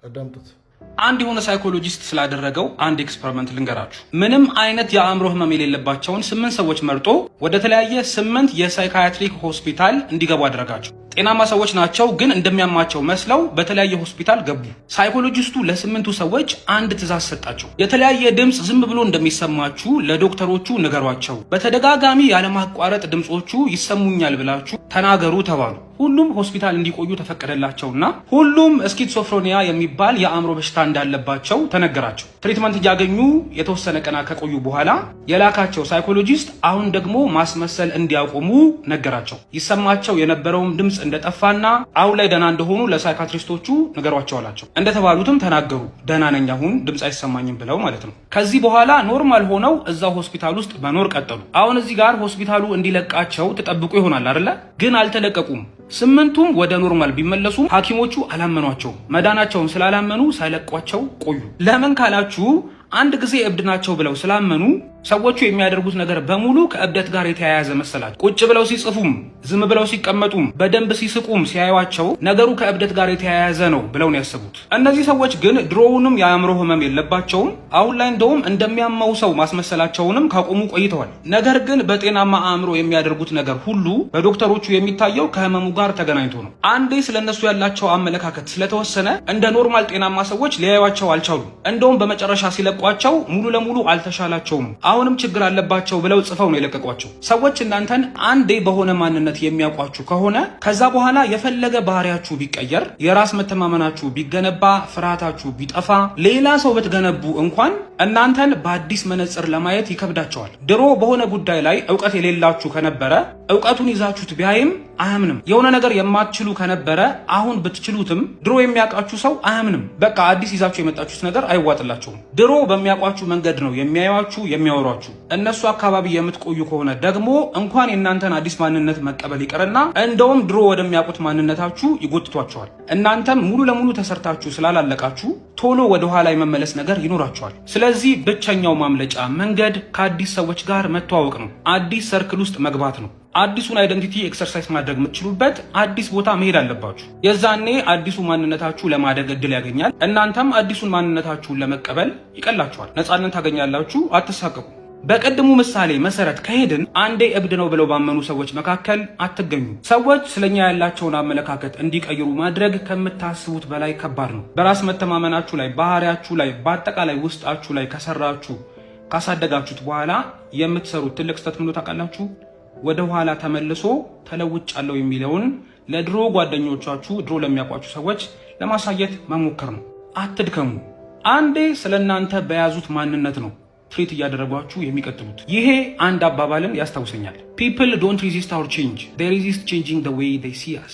አዳምጡት። አንድ የሆነ ሳይኮሎጂስት ስላደረገው አንድ ኤክስፐሪመንት ልንገራችሁ። ምንም አይነት የአእምሮ ህመም የሌለባቸውን 8 ሰዎች መርጦ ወደ ተለያየ 8 የሳይካያትሪክ ሆስፒታል እንዲገቡ አደረጋቸው። ጤናማ ሰዎች ናቸው፣ ግን እንደሚያማቸው መስለው በተለያየ ሆስፒታል ገቡ። ሳይኮሎጂስቱ ለ8ቱ ሰዎች አንድ ትዕዛዝ ሰጣቸው። የተለያየ ድምፅ ዝም ብሎ እንደሚሰማችሁ ለዶክተሮቹ ንገሯቸው። በተደጋጋሚ ያለማቋረጥ ድምፆቹ ይሰሙኛል ብላችሁ ተናገሩ ተባሉ። ሁሉም ሆስፒታል እንዲቆዩ ተፈቀደላቸውና ሁሉም ስኪዞፍሬኒያ የሚባል የአእምሮ በሽታ እንዳለባቸው ተነገራቸው። ትሪትመንት እያገኙ የተወሰነ ቀናት ከቆዩ በኋላ የላካቸው ሳይኮሎጂስት አሁን ደግሞ ማስመሰል እንዲያቆሙ ነገራቸው። ይሰማቸው የነበረውም ድምፅ እንደጠፋና አሁን ላይ ደህና እንደሆኑ ለሳይካትሪስቶቹ ነገሯቸው አላቸው። እንደተባሉትም ተናገሩ። ደህና ነኝ፣ አሁን ድምፅ አይሰማኝም ብለው ማለት ነው። ከዚህ በኋላ ኖርማል ሆነው እዛው ሆስፒታል ውስጥ መኖር ቀጠሉ። አሁን እዚህ ጋር ሆስፒታሉ እንዲለቃቸው ተጠብቆ ይሆናል አይደለ? ግን አልተለቀቁም። 8ቱም ወደ ኖርማል ቢመለሱ ሐኪሞቹ አላመኗቸውም። መዳናቸውን ስላላመኑ ሳይለቋቸው ቆዩ። ለምን ካላችሁ አንድ ጊዜ እብድ ናቸው ብለው ስላመኑ ሰዎቹ የሚያደርጉት ነገር በሙሉ ከእብደት ጋር የተያያዘ መሰላቸው። ቁጭ ብለው ሲጽፉም፣ ዝም ብለው ሲቀመጡም፣ በደንብ ሲስቁም ሲያዩዋቸው ነገሩ ከእብደት ጋር የተያያዘ ነው ብለው ነው ያሰቡት። እነዚህ ሰዎች ግን ድሮውንም የአእምሮ ህመም የለባቸውም። አሁን ላይ እንደውም እንደሚያመው ሰው ማስመሰላቸውንም ካቆሙ ቆይተዋል። ነገር ግን በጤናማ አእምሮ የሚያደርጉት ነገር ሁሉ በዶክተሮቹ የሚታየው ከህመሙ ጋር ተገናኝቶ ነው። አንዴ ስለነሱ ያላቸው አመለካከት ስለተወሰነ እንደ ኖርማል ጤናማ ሰዎች ሊያዩዋቸው አልቻሉም። እንደውም በመጨረሻ ሲለቋቸው ሙሉ ለሙሉ አልተሻላቸውም። አሁንም ችግር አለባቸው ብለው ጽፈው ነው የለቀቋቸው። ሰዎች እናንተን አንዴ በሆነ ማንነት የሚያውቋችሁ ከሆነ ከዛ በኋላ የፈለገ ባህሪያችሁ ቢቀየር፣ የራስ መተማመናችሁ ቢገነባ፣ ፍርሃታችሁ ቢጠፋ፣ ሌላ ሰው ብትገነቡ እንኳን እናንተን በአዲስ መነጽር ለማየት ይከብዳቸዋል። ድሮ በሆነ ጉዳይ ላይ እውቀት የሌላችሁ ከነበረ እውቀቱን ይዛችሁት ቢያይም አያምንም። የሆነ ነገር የማትችሉ ከነበረ አሁን ብትችሉትም ድሮ የሚያውቃችሁ ሰው አያምንም። በቃ አዲስ ይዛችሁ የመጣችሁት ነገር አይዋጥላችሁም። ድሮ በሚያውቋችሁ መንገድ ነው የሚያዩአችሁ የሚያወሯችሁ። እነሱ አካባቢ የምትቆዩ ከሆነ ደግሞ እንኳን የእናንተን አዲስ ማንነት መቀበል ይቅርና እንደውም ድሮ ወደሚያውቁት ማንነታችሁ ይጎትቷቸዋል። እናንተም ሙሉ ለሙሉ ተሰርታችሁ ስላላለቃችሁ ቶሎ ወደ ኋላ የመመለስ ነገር ይኖራቸዋል። ስለዚህ ብቸኛው ማምለጫ መንገድ ከአዲስ ሰዎች ጋር መተዋወቅ ነው። አዲስ ሰርክል ውስጥ መግባት ነው። አዲሱን አይደንቲቲ ኤክሰርሳይዝ ማድረግ የምትችሉበት አዲስ ቦታ መሄድ አለባችሁ። የዛኔ አዲሱ ማንነታችሁ ለማደግ እድል ያገኛል። እናንተም አዲሱን ማንነታችሁን ለመቀበል ይቀላችኋል። ነፃነት ታገኛላችሁ። አትሳቀቁ። በቀድሙ ምሳሌ መሰረት ከሄድን አንዴ እብድ ነው ብለው ባመኑ ሰዎች መካከል አትገኙ። ሰዎች ስለኛ ያላቸውን አመለካከት እንዲቀይሩ ማድረግ ከምታስቡት በላይ ከባድ ነው። በራስ መተማመናችሁ ላይ፣ ባህሪያችሁ ላይ፣ በአጠቃላይ ውስጣችሁ ላይ ከሰራችሁ ካሳደጋችሁት በኋላ የምትሰሩት ትልቅ ስህተት ምን ታውቃላችሁ? ወደ ኋላ ተመልሶ ተለውጫለሁ የሚለውን ለድሮ ጓደኞቻችሁ፣ ድሮ ለሚያውቋችሁ ሰዎች ለማሳየት መሞከር ነው። አትድከሙ። አንዴ ስለናንተ በያዙት ማንነት ነው ትሪት እያደረጓችሁ የሚቀጥሉት። ይሄ አንድ አባባልን ያስታውሰኛል። People don't resist our change. They resist changing the way they see us.